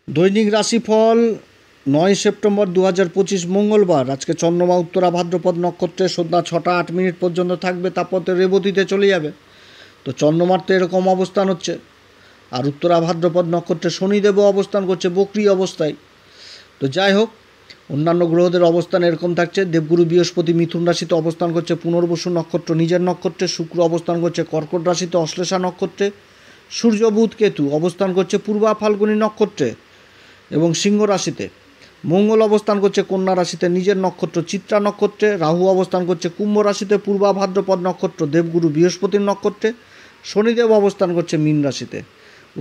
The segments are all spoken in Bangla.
দৈনিক রাশিফল ৯ সেপ্টেম্বর ২০২৫ মঙ্গলবার। আজকে চন্দ্রমা উত্তরা ভাদ্রপদ নক্ষত্রে সন্ধ্যা ৬টা ৮ মিনিট পর্যন্ত থাকবে, তারপর তো রেবতীতে চলে যাবে। তো চন্দ্রমার তো এরকম অবস্থান হচ্ছে। আর উত্তরা ভাদ্রপদ নক্ষত্রে শনিদেবও অবস্থান করছে বক্রী অবস্থায়। তো যাই হোক, অন্যান্য গ্রহদের অবস্থান এরকম থাকছে। দেবগুরু বৃহস্পতি মিথুন রাশিতে অবস্থান করছে পুনর্বসু নক্ষত্র নিজের নক্ষত্রে। শুক্র অবস্থান করছে কর্কট রাশিতে অশ্লেষা নক্ষত্রে। সূর্য বুধ কেতু অবস্থান করছে পূর্বা ফাল্গুনী নক্ষত্রে এবং সিংহ রাশিতে। মঙ্গল অবস্থান করছে কন্যা রাশিতে নিজের নক্ষত্র চিত্রা নক্ষত্রে। রাহু অবস্থান করছে কুম্ভ রাশিতে পূর্বা ভাদ্রপদ নক্ষত্র দেবগুরু বৃহস্পতির নক্ষত্রে। শনিদেব অবস্থান করছে মীন রাশিতে।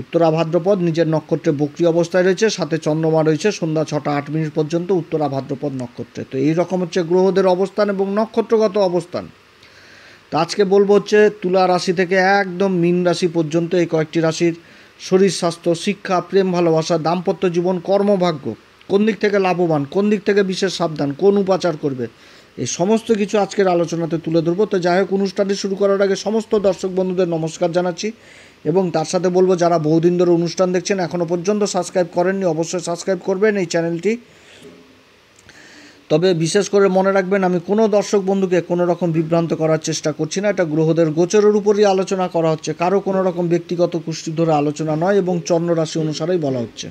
উত্তরা ভাদ্রপদ নিজের নক্ষত্রে বক্রী অবস্থায় রয়েছে, সাথে চন্দ্রমা রয়েছে সন্ধ্যা ৬টা ৮ মিনিট পর্যন্ত উত্তরা ভাদ্রপদ নক্ষত্রে। তো এই রকম হচ্ছে গ্রহদের অবস্থান এবং নক্ষত্রগত অবস্থান। তো আজকে বলবো হচ্ছে তুলা রাশি থেকে একদম মীন রাশি পর্যন্ত এই কয়েকটি রাশির শরীর স্বাস্থ্য, শিক্ষা, প্রেম ভালোবাসা, দাম্পত্য জীবন, কর্মভাগ্য, কোন দিক থেকে লাভবান, কোন দিক থেকে বিশেষ সাবধান, কোন উপাচার করবে, এই সমস্ত কিছু আজকের আলোচনাতে তুলে ধরবো। তো যাই হোক, অনুষ্ঠানটি শুরু করার আগে সমস্ত দর্শক বন্ধুদের নমস্কার জানাচ্ছি এবং তার সাথে বলবো যারা বহুদিন ধরে অনুষ্ঠান দেখছেন এখনও পর্যন্ত সাবস্ক্রাইব করেননি অবশ্যই সাবস্ক্রাইব করবেন এই চ্যানেলটি। তবে বিশেষ করে মনে রাখবেন, আমি কোনো দর্শক বন্ধুকে কোনো রকম বিভ্রান্ত করার চেষ্টা করছি না। এটা গ্রহদের গোচরের উপরই আলোচনা করা হচ্ছে, কারো কোনো রকম ব্যক্তিগত কুষ্টি ধরে আলোচনা নয় এবং চন্দ্র রাশি অনুসারেই বলা হচ্ছে।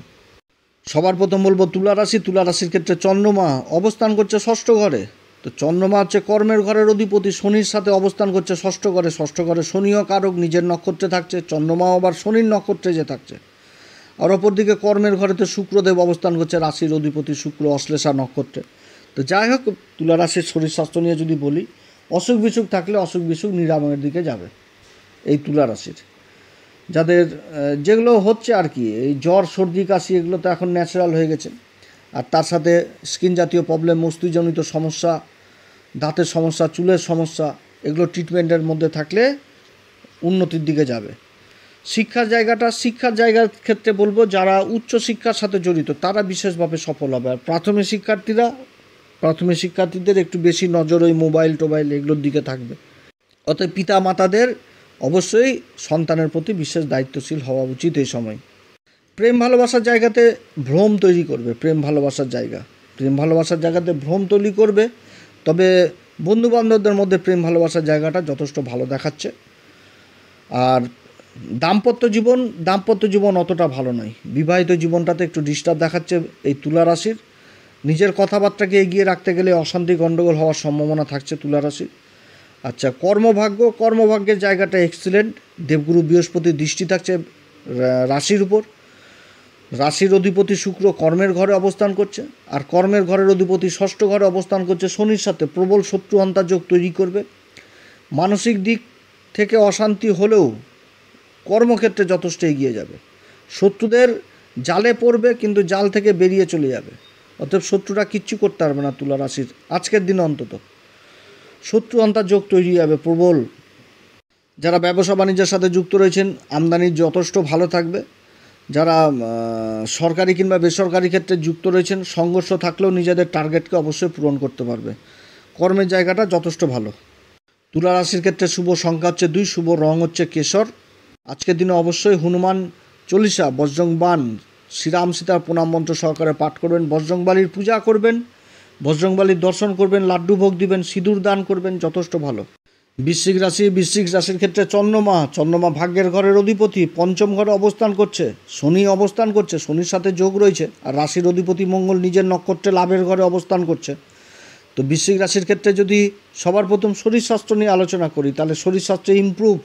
সবার প্রথম বলবো তুলা রাশি। তুলা রাশির ক্ষেত্রে চন্দ্রমা অবস্থান করছে ষষ্ঠ ঘরে। তো চন্দ্রমা হচ্ছে কর্মের ঘরের অধিপতি, শনির সাথে অবস্থান করছে ষষ্ঠ ঘরে। ষষ্ঠ ঘরে শনিও কারক, নিজের নক্ষত্রে থাকছে। চন্দ্রমাও আবার শনির নক্ষত্রে যে থাকছে। আর অপরদিকে কর্মের ঘরেতে শুক্রদেব অবস্থান করছে, রাশির অধিপতি শুক্র অশ্লেষা নক্ষত্রে। তো যাই হোক, তুলা রাশির শরীর স্বাস্থ্য নিয়ে যদি বলি, অসুখ বিসুখ থাকলে অসুখ বিসুখ নিরাময়ের দিকে যাবে এই তুলা রাশির। যাদের যেগুলো হচ্ছে আর কি, এই জ্বর সর্দি কাশি এগুলো তো এখন ন্যাচারাল হয়ে গেছে। আর তার সাথে স্কিন জাতীয় প্রবলেম, মস্তিজনিত সমস্যা, দাঁতের সমস্যা, চুলের সমস্যা, এগুলো ট্রিটমেন্টের মধ্যে থাকলে উন্নতির দিকে যাবে। শিক্ষার জায়গার ক্ষেত্রে বলবো যারা উচ্চ শিক্ষার সাথে জড়িত তারা বিশেষভাবে সফল হবে। আর প্রাথমিক শিক্ষার্থীদের একটু বেশি নজর ওই মোবাইল টোবাইল এগুলোর দিকে থাকবে। অতএব পিতা মাতাদের অবশ্যই সন্তানের প্রতি বিশেষ দায়িত্বশীল হওয়া উচিত এই সময়। প্রেম ভালোবাসার জায়গাতে ভ্রম তৈরি করবে। প্রেম ভালোবাসার জায়গাতে ভ্রম তৈরি করবে। তবে বন্ধুবান্ধবদের মধ্যে প্রেম ভালোবাসার জায়গাটা যথেষ্ট ভালো দেখাচ্ছে। আর দাম্পত্য জীবন অতটা ভালো নয়। বিবাহিত জীবনটাতে একটু ডিস্টার্ব দেখাচ্ছে এই তুলা রাশির। নিজের কথাবার্তাকে এগিয়ে রাখতে গেলে অশান্তি গণ্ডগোল হওয়ার সম্ভাবনা থাকছে তুলা রাশির। আচ্ছা, কর্মভাগ্যের জায়গাটা এক্সিলেন্ট। দেবগুরু বৃহস্পতির দৃষ্টি থাকছে রাশির উপর। রাশির অধিপতি শুক্র কর্মের ঘরে অবস্থান করছে, আর কর্মের ঘরের অধিপতি ষষ্ঠ ঘরে অবস্থান করছে শনির সাথে। প্রবল শত্রু অন্তাযোগ তৈরি করবে। মানসিক দিক থেকে অশান্তি হলেও কর্মক্ষেত্রে যথেষ্ট এগিয়ে যাবে। শত্রুদের জালে পড়বে কিন্তু জাল থেকে বেরিয়ে চলে যাবে। অতএব শত্রুরা কিচ্ছু করতে পারবে না তুলা রাশির আজকের দিনে অন্তত। শত্রু অন্তর্যোগ তৈরি হবে প্রবল। যারা ব্যবসা বাণিজ্যের সাথে যুক্ত রয়েছেন আমদানি যথেষ্ট ভালো থাকবে। যারা সরকারি কিংবা বেসরকারি ক্ষেত্রে যুক্ত রয়েছেন সংঘর্ষ থাকলেও নিজেদের টার্গেটকে অবশ্যই পূরণ করতে পারবে। কর্মের জায়গাটা যথেষ্ট ভালো। তুলা রাশির ক্ষেত্রে শুভ সংখ্যা হচ্ছে 2, শুভ রং হচ্ছে কেশর। আজকের দিনে অবশ্যই হনুমান চল্লিশা, বজরংবান, শ্রীরাম সীতার প্রণাম মন্ত্র সহকারে পাঠ করবেন। বজরংবলীর পূজা করবেন, বজরংবলীর দর্শন করবেন, লাড্ডু ভোগ দিবেন, সিঁদুর দান করবেন, যথেষ্ট ভালো। বৃশ্চিক রাশির ক্ষেত্রে চন্দ্রমা ভাগ্যের ঘরের অধিপতি পঞ্চম ঘরে অবস্থান করছে। শনির সাথে যোগ রয়েছে। আর রাশির অধিপতি মঙ্গল নিজের নক্ষত্রে লাভের ঘরে অবস্থান করছে। তো বৃশ্চিক রাশির ক্ষেত্রে যদি সবার প্রথম শরীর স্বাস্থ্য নিয়ে আলোচনা করি, তাহলে শরীর স্বাস্থ্য ইমপ্রুভ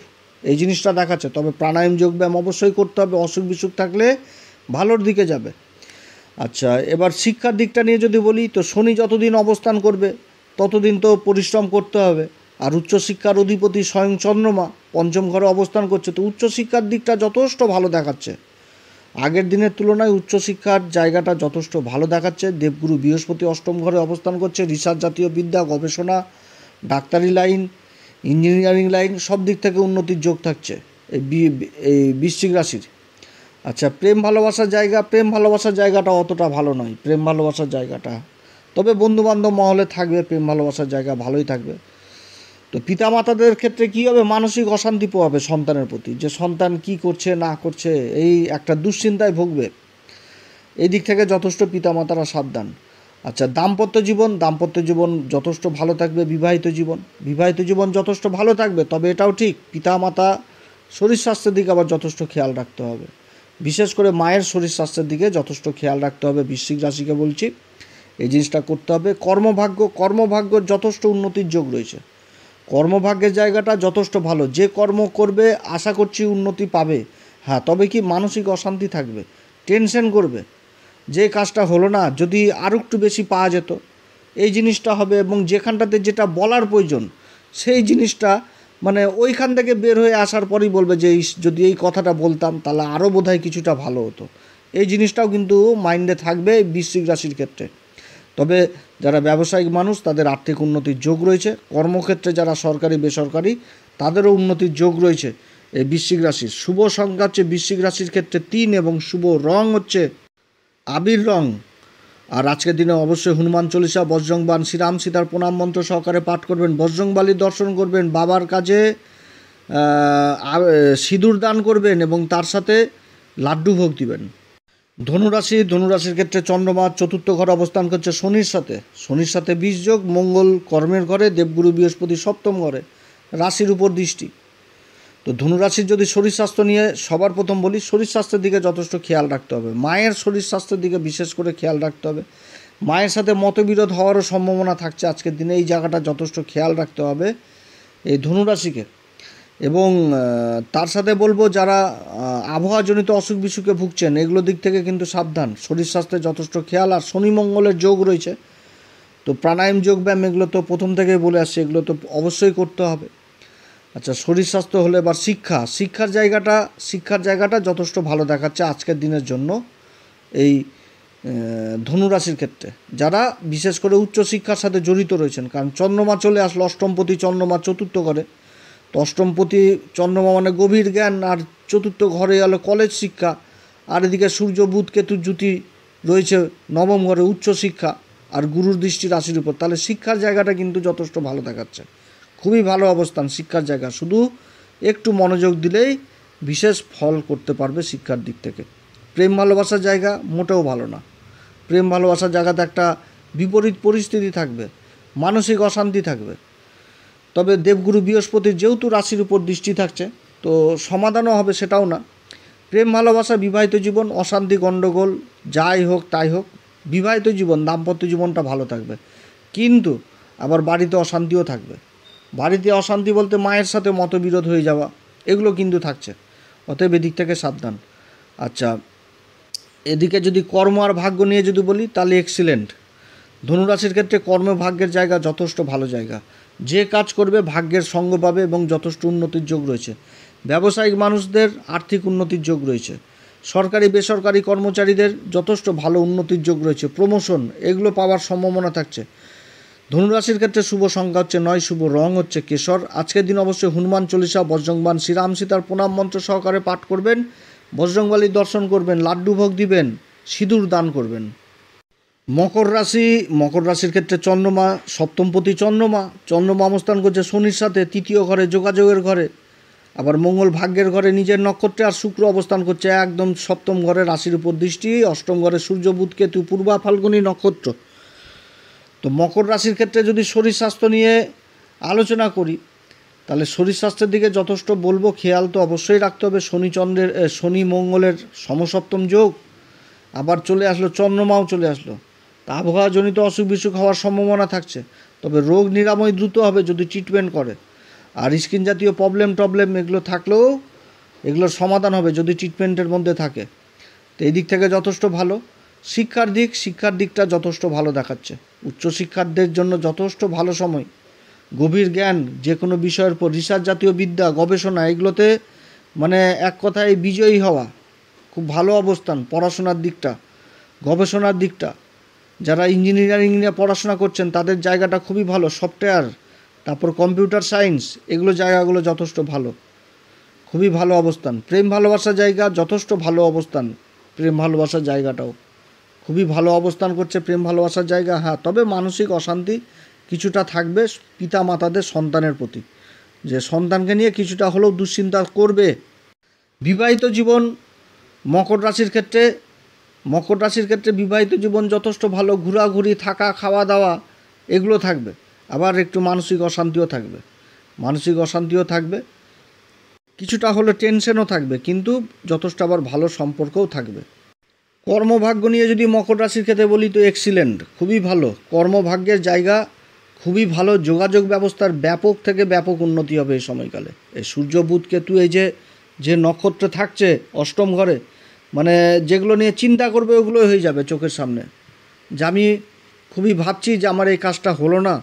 এই জিনিসটা দেখাচ্ছে। তবে প্রাণায়াম যোগব্যায়াম অবশ্যই করতে হবে। অসুখ বিসুখ থাকলে ভালোর দিকে যাবে। আচ্ছা, এবার শিক্ষার দিকটা নিয়ে যদি বলি, তো শনি যতদিন অবস্থান করবে ততদিন তো পরিশ্রম করতে হবে। আর উচ্চশিক্ষার অধিপতি স্বয়ং চন্দ্রমা পঞ্চম ঘরে অবস্থান করছে। তো উচ্চশিক্ষার দিকটা যথেষ্ট ভালো দেখাচ্ছে। আগের দিনের তুলনায় উচ্চশিক্ষার জায়গাটা যথেষ্ট ভালো দেখাচ্ছে। দেবগুরু বৃহস্পতি অষ্টম ঘরে অবস্থান করছে। রিসার্চ জাতীয় বিদ্যা, গবেষণা, ডাক্তারি লাইন, ইঞ্জিনিয়ারিং লাইন সব দিক থেকে উন্নতির যোগ থাকছে এই বৃশ্চিক রাশির। আচ্ছা, প্রেম ভালোবাসার জায়গাটা অতটা ভালো নয়। তবে বন্ধুবান্ধব মহলে থাকবে, প্রেম ভালোবাসার জায়গা ভালোই থাকবে। তো পিতামাতাদের ক্ষেত্রে কী হবে, মানসিক অশান্তি পোহাবে সন্তানের প্রতি, যে সন্তান কি করছে না করছে এই একটা দুশ্চিন্তায় ভুগবে। এই দিক থেকে যথেষ্ট পিতামাতারা সাবধান। আচ্ছা, দাম্পত্য জীবন যথেষ্ট ভালো থাকবে। বিবাহিত জীবন যথেষ্ট ভালো থাকবে, তবে এটাও ঠিক পিতামাতা শরীর স্বাস্থ্যের দিকে আবার যথেষ্ট খেয়াল রাখতে হবে। বিশেষ করে মায়ের শরীর স্বাস্থ্যের দিকে যথেষ্ট খেয়াল রাখতে হবে, বৃশ্চিক রাশিকে বলছি। এই জিনিসটা করতে হবে। কর্মভাগ্য যথেষ্ট উন্নতির যোগ রয়েছে। কর্মভাগ্যের জায়গাটা যথেষ্ট ভালো। যে কর্ম করবে আশা করছি উন্নতি পাবে। হ্যাঁ, তবে কি মানসিক অশান্তি থাকবে, টেনশন করবে, যে কাজটা হলো না যদি আরও একটু বেশি পাওয়া যেত, এই জিনিসটা হবে। এবং যেখানটাতে যেটা বলার প্রয়োজন সেই জিনিসটা মানে ওইখান থেকে বের হয়ে আসার পরই বলবে যে যদি এই কথাটা বলতাম তাহলে আরও বোধহয় কিছুটা ভালো হতো। এই জিনিসটাও কিন্তু মাইন্ডে থাকবে বৃশ্চিক রাশির ক্ষেত্রে। তবে যারা ব্যবসায়িক মানুষ তাদের আর্থিক উন্নতির যোগ রয়েছে। কর্মক্ষেত্রে যারা সরকারি বেসরকারি তাদেরও উন্নতির যোগ রয়েছে এই বৃশ্চিক রাশির। শুভ সংখ্যা হচ্ছে বৃশ্চিক রাশির ক্ষেত্রে 3 এবং শুভ রং হচ্ছে আবির রং। আর আজকের দিনে অবশ্যই হনুমান চল্লিশা, বজরংবাণ, শ্রীরাম সীতার প্রণাম মন্ত্র সহকারে পাঠ করবেন, বজরংবলীর দর্শন করবেন, বাবার কাজে সিঁদুর দান করবেন এবং তার সাথে লাড্ডু ভোগ দিবেন। ধনুরাশির ক্ষেত্রে চন্দ্রমা চতুর্থ ঘরে অবস্থান করছে শনির সাথে 20 যোগ, মঙ্গল কর্মের ঘরে, দেবগুরু বৃহস্পতি সপ্তম ঘরে, রাশির উপর দৃষ্টি। তো ধনুরাশির যদি শরীর স্বাস্থ্য নিয়ে সবার প্রথম বলি, শরীর স্বাস্থ্যের দিকে যথেষ্ট খেয়াল রাখতে হবে। মায়ের শরীর স্বাস্থ্যের দিকে বিশেষ করে খেয়াল রাখতে হবে। মায়ের সাথে মতবিরোধ হওয়ারও সম্ভাবনা থাকছে আজকের দিনে, এই জায়গাটা যথেষ্ট খেয়াল রাখতে হবে এই ধনুরাশিকে। এবং তার সাথে বলবো যারা আবহাওয়াজনিত অসুখ বিসুখে ভুগছেন এগুলো দিক থেকে কিন্তু সাবধান। শরীর স্বাস্থ্যের যথেষ্ট খেয়াল। আর শনি মঙ্গলের যোগ রয়েছে, তো প্রাণায়াম যোগব্যায়াম এগুলো তো প্রথম থেকেই বলে আসছে, এগুলো তো অবশ্যই করতে হবে। আচ্ছা, শরীর স্বাস্থ্য হলে এবার শিক্ষার জায়গাটা যথেষ্ট ভালো দেখাচ্ছে আজকের দিনের জন্য এই ধনুরাশির ক্ষেত্রে, যারা বিশেষ করে উচ্চশিক্ষার সাথে জড়িত রয়েছেন। কারণ চন্দ্রমা চলে আসলো, অষ্টমপতি চন্দ্রমা চতুর্থ ঘরে। তো অষ্টমপতি চন্দ্রমা মানে গভীর জ্ঞান, আর চতুর্থ ঘরে এলো কলেজ শিক্ষা। আর এদিকে সূর্য বুধ কেতু জ্যোতি রয়েছে নবম ঘরে, উচ্চশিক্ষা আর গুরুর দৃষ্টি রাশির উপর। তাহলে শিক্ষার জায়গাটা কিন্তু যথেষ্ট ভালো দেখাচ্ছে, খুবই ভালো অবস্থান শিক্ষার জায়গা। শুধু একটু মনোযোগ দিলেই বিশেষ ফল করতে পারবে শিক্ষার দিক থেকে। প্রেম ভালোবাসার জায়গা মোটেও ভালো না। প্রেম ভালোবাসার জায়গাতে একটা বিপরীত পরিস্থিতি থাকবে, মানসিক অশান্তি থাকবে। তবে দেবগুরু বৃহস্পতির যেহেতু রাশির উপর দৃষ্টি থাকছে, তো সমাধানও হবে সেটাও না। প্রেম ভালোবাসা, বিবাহিত জীবন, অশান্তি গণ্ডগোল যাই হোক তাই হোক, বিবাহিত জীবন দাম্পত্য জীবনটা ভালো থাকবে। কিন্তু আবার বাড়িতে অশান্তিও থাকবে। বাড়িতে অশান্তি বলতে মায়ের সাথে মতবিরোধ হয়ে যাওয়া, এগুলো কিন্তু থাকছে। অতএব এদিক থেকে সাবধান। আচ্ছা, এদিকে যদি কর্ম আর ভাগ্য নিয়ে যদি বলি তাহলে এক্সিলেন্ট। ধনুরাশির ক্ষেত্রে কর্মভাগ্যের জায়গা যথেষ্ট ভালো জায়গা। যে কাজ করবে ভাগ্যের সঙ্গ পাবে এবং যথেষ্ট উন্নতির যোগ রয়েছে। ব্যবসায়িক মানুষদের আর্থিক উন্নতির যোগ রয়েছে। সরকারি বেসরকারি কর্মচারীদের যথেষ্ট ভালো উন্নতির যোগ রয়েছে। প্রমোশন এগুলো পাওয়ার সম্ভাবনা থাকছে। ধনুরাশির ক্ষেত্রে শুভ সংখ্যা হচ্ছে 9, শুভ রং হচ্ছে কেশর। আজকের দিন অবশ্যই হনুমান চল্লিশা, বজরংবাণ, শ্রীরাম সীতার প্রণাম মন্ত্র সহকারে পাঠ করবেন, বজরংবলীর দর্শন করবেন, লাড্ডু ভোগ দিবেন, সিঁদুর দান করবেন। মকর রাশির ক্ষেত্রে চন্দ্রমা সপ্তমপতি চন্দ্রমা অবস্থান করছে শনির সাথে তৃতীয় ঘরে, যোগাযোগের ঘরে। আবার মঙ্গল ভাগ্যের ঘরে নিজের নক্ষত্রে, আর শুক্র অবস্থান করছে একদম সপ্তম ঘরে, রাশির উপর দৃষ্টি। অষ্টম ঘরে সূর্য বুধ কেতু, পূর্বা ফাল্গুনী নক্ষত্র। তো মকর রাশির ক্ষেত্রে যদি শরীর স্বাস্থ্য নিয়ে আলোচনা করি তাহলে শরীর স্বাস্থ্যের দিকে যথেষ্ট বলবো খেয়াল তো অবশ্যই রাখতে হবে। শনি মঙ্গলের সমসপ্তম যোগ, আবার চলে আসলো চন্দ্রমাও চলে আসলো। তা আবহাওয়াজনিত অসুখ বিসুখ হওয়ার সম্ভাবনা থাকছে। তবে রোগ নিরাময় দ্রুত হবে যদি ট্রিটমেন্ট করে। আর স্কিন জাতীয় প্রবলেম এগুলো থাকলেও এগুলোর সমাধান হবে যদি ট্রিটমেন্টের মধ্যে থাকে। তো এই দিক থেকে যথেষ্ট ভালো। শিক্ষার দিকটা যথেষ্ট ভালো দেখাচ্ছে। উচ্চশিক্ষার্থীদের জন্য যথেষ্ট ভালো সময়। গভীর জ্ঞান, যে কোনো বিষয়ের উপর রিসার্চ জাতীয় বিদ্যা, গবেষণা এগুলোতে মানে এক কথায় বিজয়ী হওয়া, খুব ভালো অবস্থান। পড়াশোনার দিকটা, গবেষণার দিকটা, যারা ইঞ্জিনিয়ারিং নিয়ে পড়াশোনা করছেন তাদের জায়গাটা খুবই ভালো। সফটওয়্যার, তারপর কম্পিউটার সায়েন্স, এগুলো জায়গাগুলো যথেষ্ট ভালো, খুবই ভালো অবস্থান। প্রেম ভালোবাসার জায়গা যথেষ্ট ভালো অবস্থান। প্রেম ভালোবাসার জায়গাটাও খুবই ভালো অবস্থান করছে প্রেম ভালোবাসার জায়গা। হ্যাঁ, তবে মানসিক অশান্তি কিছুটা থাকবে পিতা মাতাদের সন্তানের প্রতি, যে সন্তানকে নিয়ে কিছুটা হলেও দুশ্চিন্তা করবে। বিবাহিত জীবন মকর রাশির ক্ষেত্রে মকর রাশির ক্ষেত্রে বিবাহিত জীবন যথেষ্ট ভালো, ঘোরাঘুরি, থাকা, খাওয়া দাওয়া এগুলো থাকবে। আবার একটু মানসিক অশান্তিও থাকবে, কিছুটা হলে টেনশনও থাকবে, কিন্তু যথেষ্ট আবার ভালো সম্পর্কও থাকবে। কর্মভাগ্য নিয়ে যদি মকর রাশির ক্ষেত্রে বলি তো এক্সিলেন্ট, খুবই ভালো। কর্মভাগ্যের জায়গা খুবই ভালো, যোগাযোগ ব্যবস্থার ব্যাপক থেকে ব্যাপক উন্নতি হবে এই সময়কালে। এই সূর্য বুধ কেতু এই যে নক্ষত্র থাকছে অষ্টম ঘরে, মানে যেগুলো নিয়ে চিন্তা করবে ওগুলোই হয়ে যাবে চোখের সামনে, যে আমি খুবই ভাবছি যে আমার এই কাজটা হলো না,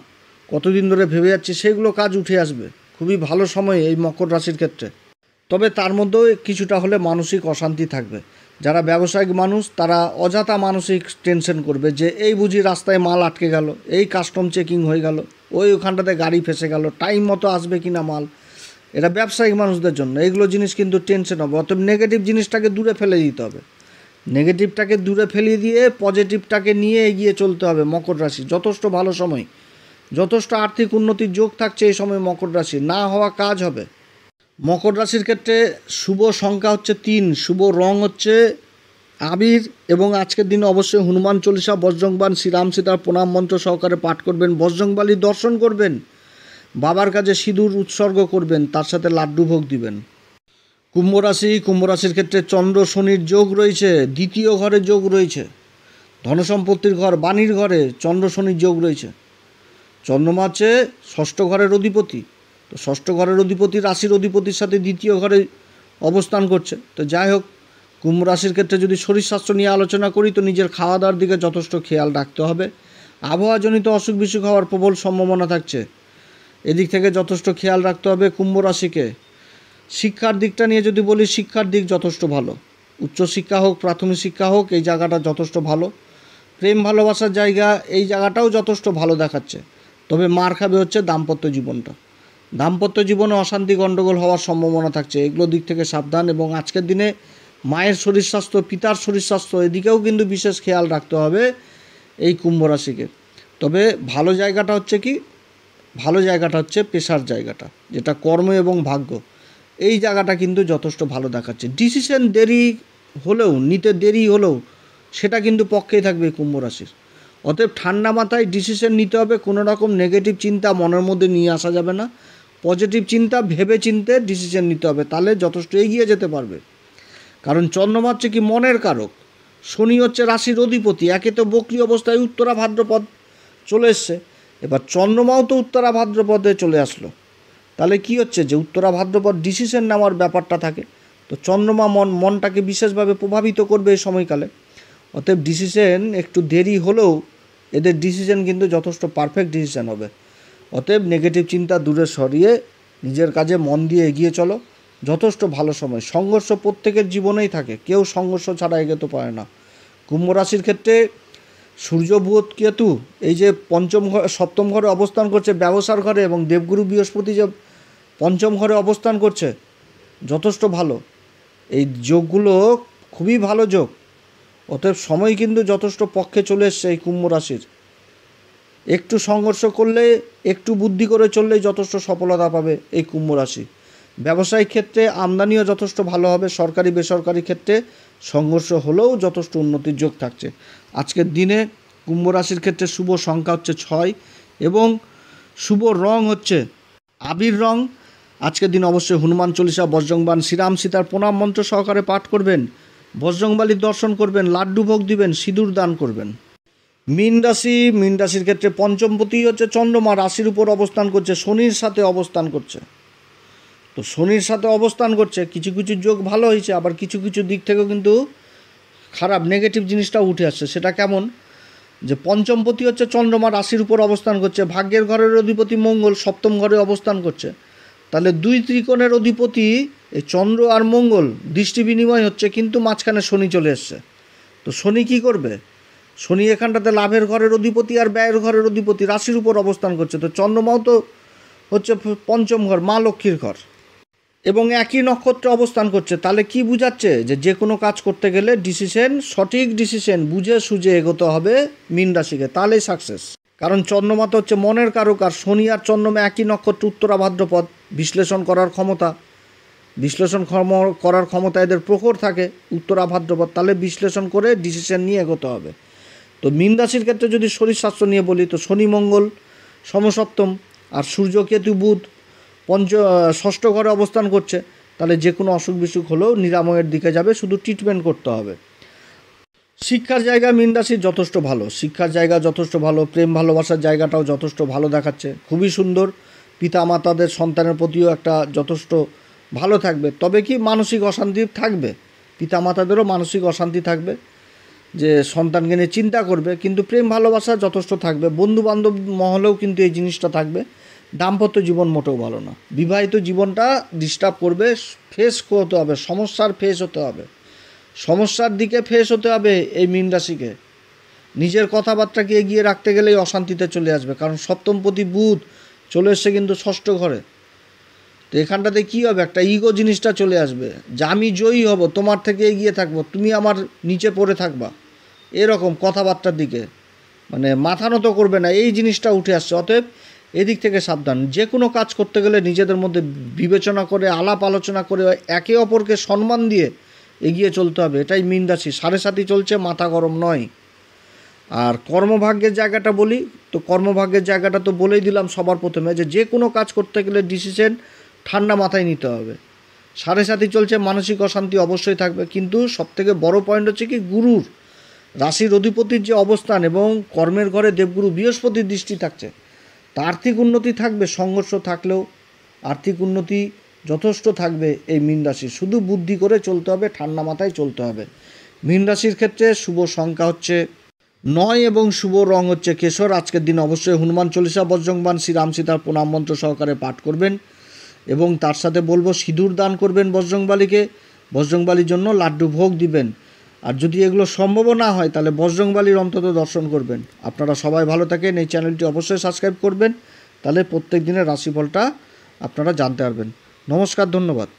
কতদিন ধরে ভেবে যাচ্ছি, সেইগুলো কাজ উঠে আসবে। খুবই ভালো সময় এই মকর রাশির ক্ষেত্রে। তবে তার মধ্যেও কিছুটা হলে মানসিক অশান্তি থাকবে। যারা ব্যবসায়িক মানুষ তারা অযথা মানসিক টেনশন করবে, যে এই বুঝি রাস্তায় মাল আটকে গেল, এই কাস্টম চেকিং হয়ে গেল, ওখানটাতে গাড়ি ফেসে গেল, টাইম মতো আসবে কি না মাল। এটা ব্যবসায়িক মানুষদের জন্য এগুলো জিনিস কিন্তু টেনশন হবে। অতএব নেগেটিভ জিনিসটাকে দূরে ফেলে দিতে হবে, নেগেটিভটাকে দূরে ফেলে দিয়ে পজিটিভটাকে নিয়ে এগিয়ে চলতে হবে। মকর রাশি যথেষ্ট ভালো সময়, যথেষ্ট আর্থিক উন্নতির যোগ থাকছে এই সময় মকর রাশি, না হওয়া কাজ হবে। মকর রাশির ক্ষেত্রে শুভ সংখ্যা হচ্ছে 3, শুভ রং হচ্ছে আবির, এবং আজকের দিনে অবশ্যই হনুমান চল্লিশা, বজরংবাণ, শ্রীরাম সীতার প্রণাম মন্ত্র সহকারে পাঠ করবেন, বজরংবলীর দর্শন করবেন, বাবার কাছে সিঁদুর উৎসর্গ করবেন, তার সাথে লাড্ডু ভোগ দিবেন। কুম্ভ রাশির ক্ষেত্রে চন্দ্র শনির যোগ রয়েছে, দ্বিতীয় ঘরে যোগ রয়েছে, ধনসম্পত্তির ঘর, বাণীর ঘরে চন্দ্র শনির যোগ রয়েছে। চন্দ্রমা হচ্ছে ষষ্ঠ ঘরের অধিপতি, তো ষষ্ঠ ঘরের অধিপতি রাশির অধিপতির সাথে দ্বিতীয় ঘরে অবস্থান করছে। তো যাই হোক, কুম্ভ রাশির ক্ষেত্রে যদি শরীর স্বাস্থ্য নিয়ে আলোচনা করি তো নিজের খাওয়া দাওয়ার দিকে যথেষ্ট খেয়াল রাখতে হবে। আবহাওয়াজনিত অসুখ বিসুখ হওয়ার প্রবল সম্ভাবনা থাকছে, এদিক থেকে যথেষ্ট খেয়াল রাখতে হবে কুম্ভ রাশিকে। শিক্ষার দিকটা নিয়ে যদি বলি, শিক্ষার দিক যথেষ্ট ভালো, উচ্চশিক্ষা হোক প্রাথমিক শিক্ষা হোক এই জায়গাটা যথেষ্ট ভালো। প্রেম ভালোবাসার জায়গা এই জায়গাটাও যথেষ্ট ভালো দেখাচ্ছে। তবে মার খাবে হচ্ছে দাম্পত্য জীবনটা, দাম্পত্য জীবনে অশান্তি গণ্ডগোল হওয়ার সম্ভাবনা থাকছে, এগুলো দিক থেকে সাবধান। এবং আজকের দিনে মায়ের শরীর স্বাস্থ্য, পিতার শরীর স্বাস্থ্য এদিকেও কিন্তু বিশেষ খেয়াল রাখতে হবে এই কুম্ভ রাশিকে। তবে ভালো জায়গাটা হচ্ছে কি, ভালো জায়গাটা হচ্ছে পেশার জায়গাটা, যেটা কর্ম এবং ভাগ্য, এই জায়গাটা কিন্তু যথেষ্ট ভালো দেখাচ্ছে। ডিসিশন নিতে দেরি হলেও সেটা কিন্তু পক্ষেই থাকবে কুম্ভ রাশির। অতএব ঠান্ডা মাথায় ডিসিশন নিতে হবে, কোনো রকম নেগেটিভ চিন্তা মনের মধ্যে নিয়ে আসা যাবে না, পজিটিভ চিন্তা ভেবে চিনতে ডিসিশন নিতে হবে, তাহলে যথেষ্ট এগিয়ে যেতে পারবে। কারণ চন্দ্রমা হচ্ছে কি মনের কারক, শনি হচ্ছে রাশির অধিপতি, একে তো বক্রী অবস্থায় উত্তরা ভাদ্রপদ চলে এসছে, এবার চন্দ্রমাও তো উত্তরা ভাদ্রপদে চলে আসলো, তাহলে কি হচ্ছে যে উত্তরা ভাদ্রপদ ডিসিশন নেওয়ার ব্যাপারটা থাকে। তো চন্দ্রমা মনটাকে বিশেষভাবে প্রভাবিত করবে এই সময়কালে। অতএব ডিসিশন একটু দেরি হলেও এদের ডিসিশন কিন্তু যথেষ্ট পারফেক্ট ডিসিশন হবে। অতএব নেগেটিভ চিন্তা দূরে সরিয়ে নিজের কাজে মন দিয়ে এগিয়ে চলো, যথেষ্ট ভালো সময়। সংঘর্ষ প্রত্যেকের জীবনেই থাকে, কেউ সংঘর্ষ ছাড়া এগোতে পারে না। কুম্ভ রাশির ক্ষেত্রে সূর্য বুধ কেতু এই যে সপ্তম ঘরে অবস্থান করছে ব্যবসার ঘরে, এবং দেবগুরু বৃহস্পতি যে পঞ্চম ঘরে অবস্থান করছে, যথেষ্ট ভালো। এই যোগগুলো খুবই ভালো যোগ, অতএব সময় কিন্তু যথেষ্ট পক্ষে চলে এসছে এই কুম্ভ রাশির। একটু সংঘর্ষ করলে, একটু বুদ্ধি করে চললেই যথেষ্ট সফলতা পাবে এই কুম্ভ রাশি। ব্যবসায়িক ক্ষেত্রে আমদানিও যথেষ্ট ভালো হবে, সরকারি বেসরকারি ক্ষেত্রে সংঘর্ষ হলেও যথেষ্ট উন্নতির যোগ থাকছে। আজকের দিনে কুম্ভ রাশির ক্ষেত্রে শুভ সংখ্যা হচ্ছে 6 এবং শুভ রং হচ্ছে আবির রং। আজকের দিন অবশ্যই হনুমান চল্লিশা, বজরংবাণ, শ্রীরাম সীতার প্রণাম মন্ত্র সহকারে পাঠ করবেন, বজরংবলীর দর্শন করবেন, লাড্ডু ভোগ দিবেন, সিঁদুর দান করবেন। মীন রাশির ক্ষেত্রে পঞ্চমপতি হচ্ছে চন্দ্রমা, রাশির উপর অবস্থান করছে, শনির সাথে অবস্থান করছে। তো শনির সাথে অবস্থান করছে, কিছু কিছু যোগ ভালো হয়েছে, আবার কিছু কিছু দিক থেকেও কিন্তু খারাপ নেগেটিভ জিনিসটাও উঠে আসছে। সেটা কেমন, যে পঞ্চমপতি হচ্ছে চন্দ্রমা, রাশির উপর অবস্থান করছে, ভাগ্যের ঘরের অধিপতি মঙ্গল সপ্তম ঘরে অবস্থান করছে, তাহলে দুই ত্রিকোণের অধিপতি এই চন্দ্র আর মঙ্গল দৃষ্টি বিনিময় হচ্ছে, কিন্তু মাঝখানে শনি চলে এসছে। তো শনি কী করবে, শনি এখানটাতে লাভের ঘরের অধিপতি আর ব্যয়ের ঘরের অধিপতি, রাশির উপর অবস্থান করছে। তো চন্দ্রমাও তো হচ্ছে পঞ্চম ঘর, মা লক্ষ্মীর ঘর, এবং একই নক্ষত্রে অবস্থান করছে। তাহলে কি বুঝাচ্ছে, যে কোনো কাজ করতে গেলে সঠিক ডিসিশন বুঝে সুঝে এগোতে হবে মীন রাশিকে, তাহলেই সাকসেস। কারণ চন্দ্রমা তো হচ্ছে মনের কারক, আর শনি আর চন্দ্রমা একই নক্ষত্র, উত্তরা ভাদ্রপদ, বিশ্লেষণ করার ক্ষমতা বিশ্লেষণ করার ক্ষমতা এদের প্রখর থাকে উত্তরা ভাদ্রপদ, তাহলে বিশ্লেষণ করে ডিসিশন নিয়ে এগোতে হবে। তো মীন রাশির ক্ষেত্রে যদি শরীর স্বাস্থ্য নিয়ে বলি, তো শনি মঙ্গল সমসপ্তম আর সূর্য কেতু বুধ ষষ্ঠ ঘরে অবস্থান করছে, তাহলে যে কোনো অসুখ বিসুখ হলেও নিরাময়ের দিকে যাবে, শুধু ট্রিটমেন্ট করতে হবে। শিক্ষার জায়গা মীন রাশির যথেষ্ট ভালো, শিক্ষার জায়গা যথেষ্ট ভালো, প্রেম ভালোবাসার জায়গাটাও যথেষ্ট ভালো দেখাচ্ছে, খুবই সুন্দর। পিতামাতাদের সন্তানের প্রতিও একটা যথেষ্ট ভালো থাকবে, তবে কি মানসিক অশান্তি থাকবে, পিতামাতাদেরও মানসিক অশান্তি থাকবে, যে সন্তানকে নিয়ে চিন্তা করবে, কিন্তু প্রেম ভালোবাসা যথেষ্ট থাকবে। বন্ধুবান্ধব মহলেও কিন্তু এই জিনিসটা থাকবে। দাম্পত্য জীবন মোটেও ভালো না, বিবাহিত জীবনটা ডিস্টার্ব করবে, ফেস করতে হবে, সমস্যার ফেস হতে হবে, সমস্যার দিকে ফেস হতে হবে এই মীন রাশিকে। নিজের কথাবার্তাকে এগিয়ে রাখতে গেলেই অশান্তিতে চলে আসবে, কারণ সপ্তমপতি বুধ চলে এসছে কিন্তু ষষ্ঠ ঘরে। তো এখানটাতে কী হবে, একটা ইগো জিনিসটা চলে আসবে, যে আমি জয়ী হব, তোমার থেকে এগিয়ে থাকবো, তুমি আমার নিচে পড়ে থাকবা, এরকম কথাবার্তার দিকে মানে মাথা নত করবে না, এই জিনিসটা উঠে আসছে। অতএব এদিক থেকে সাবধান। যে কোনো কাজ করতে গেলে নিজেদের মধ্যে বিবেচনা করে, আলাপ আলোচনা করে, একে অপরকে সম্মান দিয়ে এগিয়ে চলতে হবে। এটাই মীন রাশি। 7.5 চলছে, মাথা গরম নয়। আর কর্মভাগ্যের জায়গাটা বলি, তো কর্মভাগ্যের জায়গাটা তো বলেই দিলাম সবার প্রথমে, যে কোনো কাজ করতে গেলে ডিসিশন ঠান্ডা মাথায় নিতে হবে। 7.5 চলছে, মানসিক অশান্তি অবশ্যই থাকবে, কিন্তু সবথেকে বড় পয়েন্ট হচ্ছে কি, গুরুর রাশির অধিপতির যে অবস্থান এবং কর্মের ঘরে দেবগুরু বৃহস্পতির দৃষ্টি থাকছে, তা আর্থিক উন্নতি থাকবে। সংঘর্ষ থাকলেও আর্থিক উন্নতি যথেষ্ট থাকবে এই মীন রাশি। শুধু বুদ্ধি করে চলতে হবে, ঠান্ডা মাথায় চলতে হবে। মীন রাশির ক্ষেত্রে শুভ সংখ্যা হচ্ছে 9 এবং শুভ রং হচ্ছে কেশর। আজকের দিন অবশ্যই হনুমান চল্লিশা বজ্রংবাণ শ্রীরাম সীতার প্রণাম মন্ত্র সহকারে পাঠ করবেন, এবং তার সাথে বলবো সিঁদুর দান করবেন বজরংবলীকে, বজরংবলীর জন্য লাড্ডু ভোগ দিবেন। আর যদি এগুলো সম্ভব না হয়, তাহলে বজরংবলীর অন্তত দর্শন করবেন। আপনারা সবাই ভালো থাকেন, এই চ্যানেলটি অবশ্যই সাবস্ক্রাইব করবেন, তাহলে প্রত্যেক দিনের রাশিফলটা আপনারা জানতে পারবেন। নমস্কার, ধন্যবাদ।